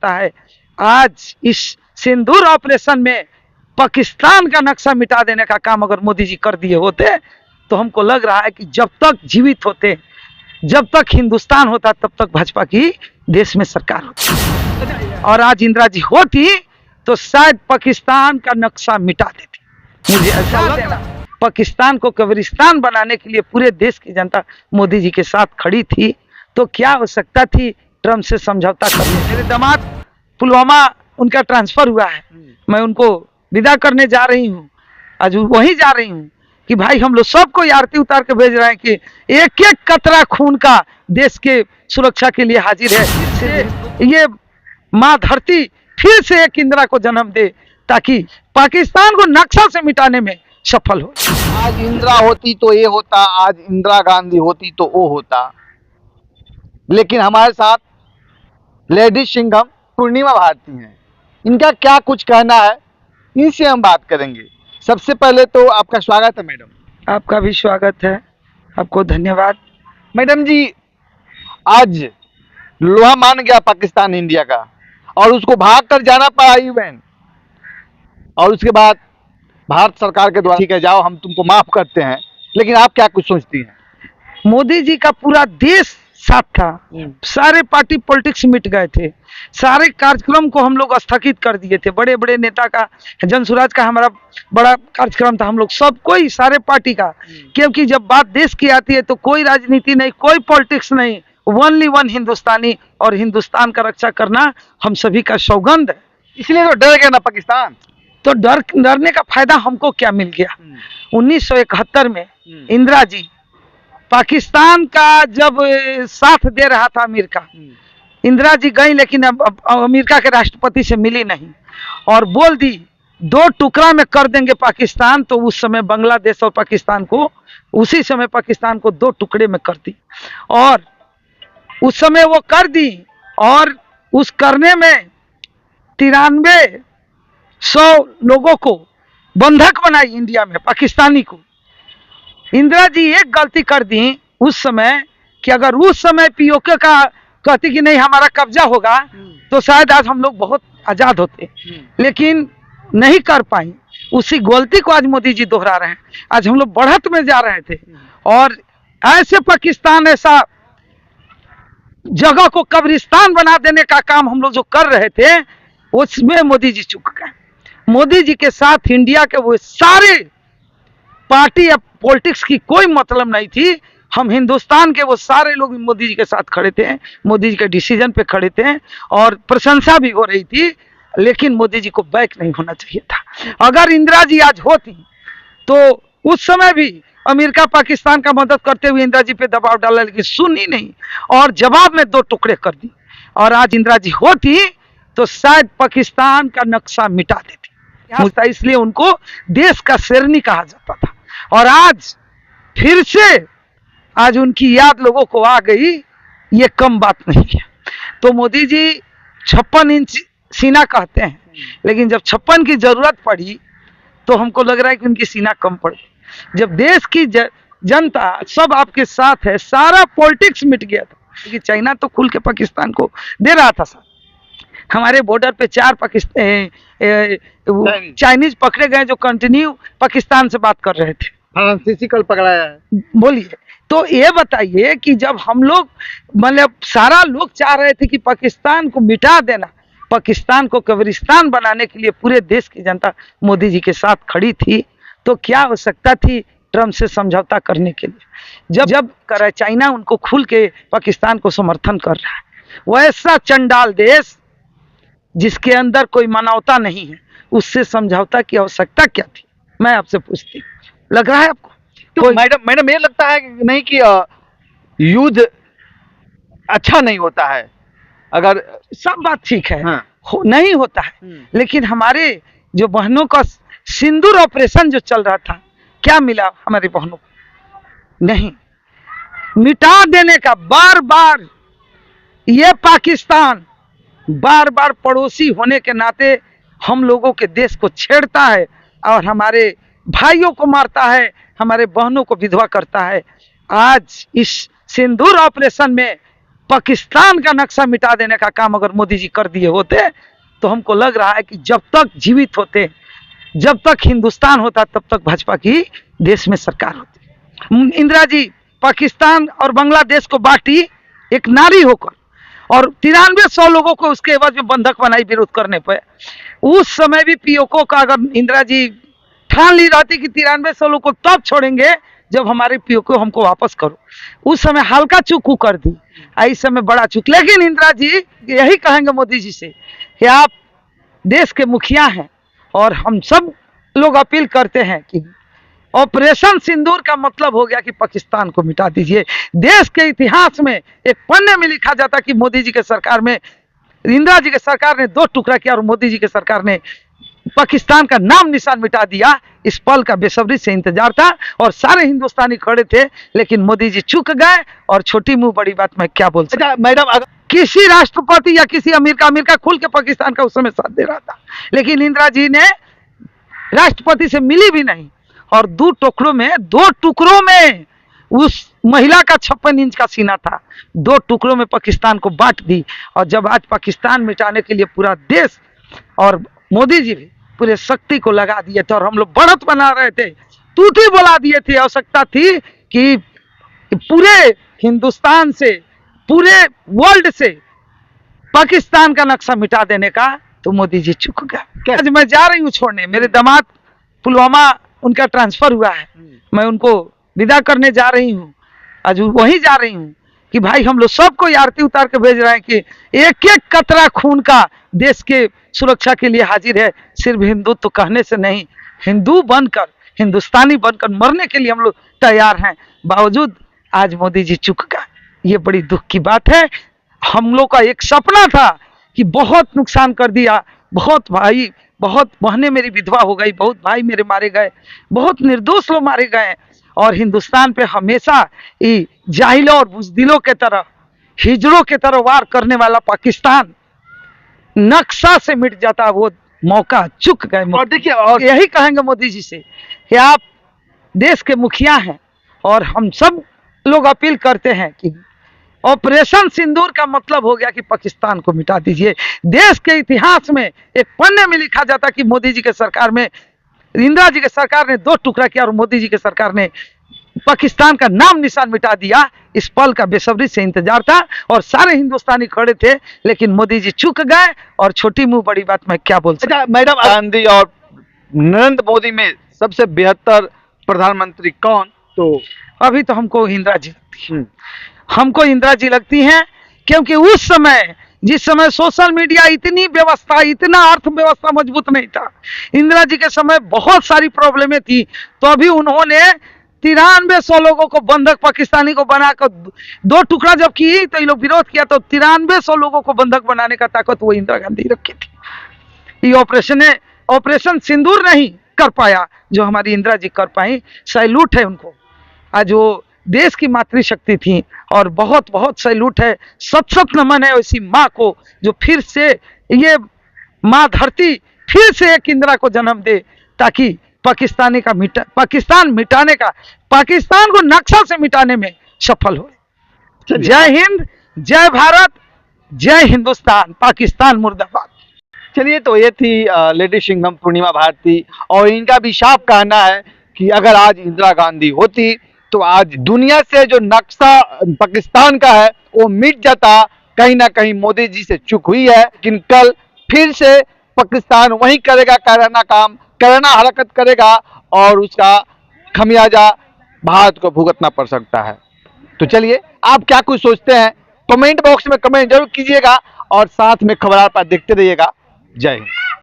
करता है। आज इस सिंदूर ऑपरेशन में पाकिस्तान का नक्शा मिटा देने का काम अगर मोदी जी कर दिए होते तो हमको लग रहा है कि जब तक जीवित होते, जब तक हिंदुस्तान होता, तब तक भाजपा की देश में सरकार होती और आज इंदिरा जी होती तो शायद पाकिस्तान का नक्शा मिटा देती। मुझे ऐसा लगता है पाकिस्तान को कब्रिस्तान बनाने के लिए पूरे देश की जनता मोदी जी के साथ खड़ी थी, तो क्या आवश्यकता थी ट्रम्प से समझौता करने। मेरे दामाद पुलवामा उनका ट्रांसफर हुआ है, मैं उनको विदा करने जा रही हूँ, आज वहीं जा रही हूँ कि भाई हम लोग सबको आरती उतार के भेज रहे हैं कि एक एक कतरा खून का देश के सुरक्षा के लिए हाजिर है। ये माँ धरती फिर से एक इंदिरा को जन्म दे ताकि पाकिस्तान को नक्शा से मिटाने में सफल हो। आज इंदिरा होती तो ये होता, आज इंदिरा गांधी होती तो वो होता, लेकिन हमारे साथ लेडी सिंघम पूर्णिमा भारती हैं। इनका क्या कुछ कहना है, इनसे हम बात करेंगे। सबसे पहले तो आपका स्वागत है मैडम। आपका भी स्वागत है, आपको धन्यवाद। मैडम जी, आज लोहा मान गया पाकिस्तान इंडिया का और उसको भाग कर जाना पड़ा यूएन, और उसके बाद भारत सरकार के द्वारा ठीक है जाओ हम तुमको माफ करते हैं, लेकिन आप क्या कुछ सोचती हैं? मोदी जी का पूरा देश साथ था, सारे पार्टी पॉलिटिक्स मिट गए थे, सारे कार्यक्रम को हम लोग स्थगित कर दिए थे। बड़े बड़े नेता का, जनसुराज का हमारा बड़ा कार्यक्रम था, हम लोग सब कोई सारे पार्टी का, क्योंकि जब बात देश की आती है तो कोई राजनीति नहीं, कोई पॉलिटिक्स नहीं, ओनली वन हिंदुस्तानी, और हिंदुस्तान का रक्षा करना हम सभी का सौगंध है। इसलिए तो डर गया ना पाकिस्तान। तो डरने का फायदा हमको क्या मिल गया? 1971 में इंदिरा जी पाकिस्तान का जब साथ दे रहा था अमेरिका, इंदिरा जी गई लेकिन अब अमेरिका के राष्ट्रपति से मिली नहीं और बोल दी 2 टुकड़ा में कर देंगे पाकिस्तान। तो उस समय बांग्लादेश और पाकिस्तान को, उसी समय पाकिस्तान को 2 टुकड़े में कर दी और उस समय वो कर दी और उस करने में 9300 लोगों को बंधक बनाई इंडिया में, पाकिस्तानी को। इंदिरा जी एक गलती कर दी उस समय कि अगर उस समय पीओके का कहती कि नहीं हमारा कब्जा होगा तो शायद आज हम लोग बहुत आजाद होते, लेकिन नहीं कर पाई। उसी गलती को आज मोदी जी दोहरा रहे हैं। आज हम लोग बढ़त में जा रहे थे और ऐसे पाकिस्तान, ऐसा जगह को कब्रिस्तान बना देने का काम हम लोग जो कर रहे थे उसमें मोदी जी चूक गए। मोदी जी के साथ इंडिया के वो सारे पार्टी या पॉलिटिक्स की कोई मतलब नहीं थी। हम हिंदुस्तान के वो सारे लोग मोदी जी के साथ खड़े थे, मोदी जी के डिसीजन पे खड़े थे और प्रशंसा भी हो रही थी, लेकिन मोदी जी को बैक नहीं होना चाहिए था। अगर इंदिरा जी आज होती तो उस समय भी अमेरिका पाकिस्तान का मदद करते हुए इंदिरा जी पे दबाव डाला, लेकिन सुनी नहीं और जवाब में 2 टुकड़े कर दी। और आज इंदिरा जी होती तो शायद पाकिस्तान का नक्शा मिटा देती, इसलिए उनको देश का शेरनी कहा जाता था। और आज फिर से आज उनकी याद लोगों को आ गई, ये कम बात नहीं है। तो मोदी जी 56 इंच सीना कहते हैं, लेकिन जब 56 की जरूरत पड़ी तो हमको लग रहा है कि उनकी सीना कम पड़ गई। जब देश की जनता सब आपके साथ है, सारा पॉलिटिक्स मिट गया था, क्योंकि चाइना तो खुल के पाकिस्तान को दे रहा था। हमारे बॉर्डर पे 4 चाइनीज पकड़े गए जो कंटिन्यू पाकिस्तान से बात कर रहे थे। फ्रांसीसी कल पकड़ाया है। बोलिए, तो ये बताइए कि जब हम लोग मतलब सारा लोग चाह रहे थे कि पाकिस्तान को मिटा देना, पाकिस्तान को कब्रिस्तान बनाने के लिए पूरे देश की जनता मोदी जी के साथ खड़ी थी, तो क्या आवश्यकता थी ट्रम्प से समझौता करने के लिए? जब कर चाइना उनको खुल के पाकिस्तान को समर्थन कर रहा है, वैसा चंडाल देश जिसके अंदर कोई मानवता नहीं है, उससे समझौता की आवश्यकता क्या थी? मैं आपसे पूछती हूँ, लग रहा है आपको? तो मैडम ये लगता है कि नहीं कि युद्ध अच्छा नहीं होता है? अगर सब बात ठीक है, हाँ। नहीं होता है, लेकिन हमारे जो बहनों का सिंदूर ऑपरेशन जो चल रहा था, क्या मिला हमारी बहनों को? नहीं, मिटा देने का। बार बार ये पाकिस्तान बार बार पड़ोसी होने के नाते हम लोगों के देश को छेड़ता है और हमारे भाइयों को मारता है, हमारे बहनों को विधवा करता है। आज इस सिंदूर ऑपरेशन में पाकिस्तान का नक्शा मिटा देने का काम अगर मोदी जी कर दिए होते तो हमको लग रहा है कि जब तक जीवित होते, जब तक हिंदुस्तान होता, तब तक भाजपा की देश में सरकार होती। इंदिरा जी पाकिस्तान और बांग्लादेश को बांटी एक नारी होकर, और 9300 लोगों को उसके एवज में बंधक बनाई विरोध करने पर। उस समय भी पीओको का अगर इंदिरा जी ठान ली रहती कि 9300 लोगों को तब छोड़ेंगे जब हमारे पीओको हमको वापस करो, उस समय हल्का चूक कर दी, इस समय बड़ा चूक। लेकिन इंदिरा जी यही कहेंगे मोदी जी से कि आप देश के मुखिया हैं और हम सब लोग अपील करते हैं कि ऑपरेशन सिंदूर का मतलब हो गया कि पाकिस्तान को मिटा दीजिए। देश के इतिहास में एक पन्ने में लिखा जाता कि मोदी जी के सरकार में, इंदिरा जी के सरकार ने 2 टुकड़ा किया और मोदी जी के सरकार ने पाकिस्तान का नाम निशान मिटा दिया। इस पल का बेसब्री से इंतजार था और सारे हिंदुस्तानी खड़े थे, लेकिन मोदी जी चूक गए। और छोटी मुंह बड़ी बात मैं क्या बोल सकता। मैडम, अगर किसी राष्ट्रपति या किसी अमेरिका खुल के पाकिस्तान का उस समय साथ दे रहा था, लेकिन इंदिरा जी ने राष्ट्रपति से मिली भी नहीं और 2 टुकड़ों में उस महिला का 56 इंच का सीना था, 2 टुकड़ों में पाकिस्तान को बांट दी। और जब आज पाकिस्तान मिटाने के लिए पूरा देश और मोदी जी भी पूरे शक्ति को लगा दिए थे और हम लोग बढ़त बना रहे थे, तूती बोला दिए थे, आवश्यकता थी कि पूरे हिंदुस्तान से, पूरे वर्ल्ड से पाकिस्तान का नक्शा मिटा देने का, तो मोदी जी चूक गए। आज मैं जा रही हूँ छोड़ने, मेरे दामाद पुलवामा उनका ट्रांसफर हुआ है, मैं उनको विदा करने जा रही हूँ, आज वहीं जा रही हूँ कि भाई हम लोग सबको आरती उतार के भेज रहे हैं कि एक एक कतरा खून का देश के सुरक्षा के लिए हाजिर है। सिर्फ हिंदू तो कहने से नहीं, हिंदू बनकर, हिंदुस्तानी बनकर मरने के लिए हम लोग तैयार हैं। बावजूद आज मोदी जी चूक गए, ये बड़ी दुख की बात है। हम लोग का एक सपना था कि बहुत नुकसान कर दिया, बहुत भाई, बहुत बहनें मेरी विधवा हो गई, बहुत भाई मेरे मारे गए, बहुत निर्दोष लोग मारे गए, और हिंदुस्तान पे हमेशा ये जाहिलों और बुजदिलों के तरह, हिजड़ों के तरह वार करने वाला पाकिस्तान नक्शा से मिट जाता, वो मौका चूक गए। और देखिए, और यही कहेंगे मोदी जी से कि आप देश के मुखिया हैं और हम सब लोग अपील करते हैं कि ऑपरेशन सिंदूर का मतलब हो गया कि पाकिस्तान को मिटा दीजिए। देश के इतिहास में एक पन्ने में लिखा जाता कि मोदी जी के सरकार में, इंदिरा जी के सरकार ने 2 टुकड़ा किया और मोदी जी के सरकार ने पाकिस्तान का नाम निशान मिटा दिया। इस पल का बेसब्री से इंतजार था और सारे हिंदुस्तानी खड़े थे, लेकिन मोदी जी चूक गए। और छोटी मुंह बड़ी बात मैं क्या बोल सकता। मैडम, गांधी और नरेंद्र मोदी में सबसे बेहतर प्रधानमंत्री कौन? तो अभी तो हमको इंदिरा जी लगती है, हमको इंदिरा जी लगती हैं, क्योंकि उस समय, जिस समय सोशल मीडिया इतनी व्यवस्था, इतना अर्थव्यवस्था मजबूत नहीं था, इंदिरा जी के समय बहुत सारी प्रॉब्लमें थी, तो अभी उन्होंने 9300 लोगों को बंधक पाकिस्तानी को बनाकर 2 टुकड़ा जब की तो ये लोग विरोध किया, तो 9300 लोगों को बंधक बनाने का ताकत वो इंदिरा गांधी रखी थी। ये ऑपरेशन सिंदूर नहीं कर पाया जो हमारी इंदिरा जी कर पाई, सैल्यूट है उनको। आज वो देश की मातृशक्ति थी और बहुत बहुत सैल्यूट है, सत नमन है ऐसी माँ को जो फिर से ये माँ धरती फिर से एक इंदिरा को जन्म दे, ताकि पाकिस्तान मिटाने का, पाकिस्तान को नक्शा से मिटाने में सफल हो। जय हिंद, जय भारत, जय हिंदुस्तान, पाकिस्तान मुर्दाबाद। चलिए, तो ये थी लेडी सिंघम पूर्णिमा भारती, और इनका भी साफ कहना है कि अगर आज इंदिरा गांधी होती तो आज दुनिया से जो नक्शा पाकिस्तान का है वो मिट जाता। कहीं ना कहीं मोदी जी से चूक हुई है, लेकिन कल फिर से पाकिस्तान वही करेगा, कराना हरकत करेगा और उसका खमियाजा भारत को भुगतना पड़ सकता है। तो चलिए, आप क्या कुछ सोचते हैं कमेंट बॉक्स में कमेंट जरूर कीजिएगा और साथ में खबरार पर देखते रहिएगा। जय हिंद।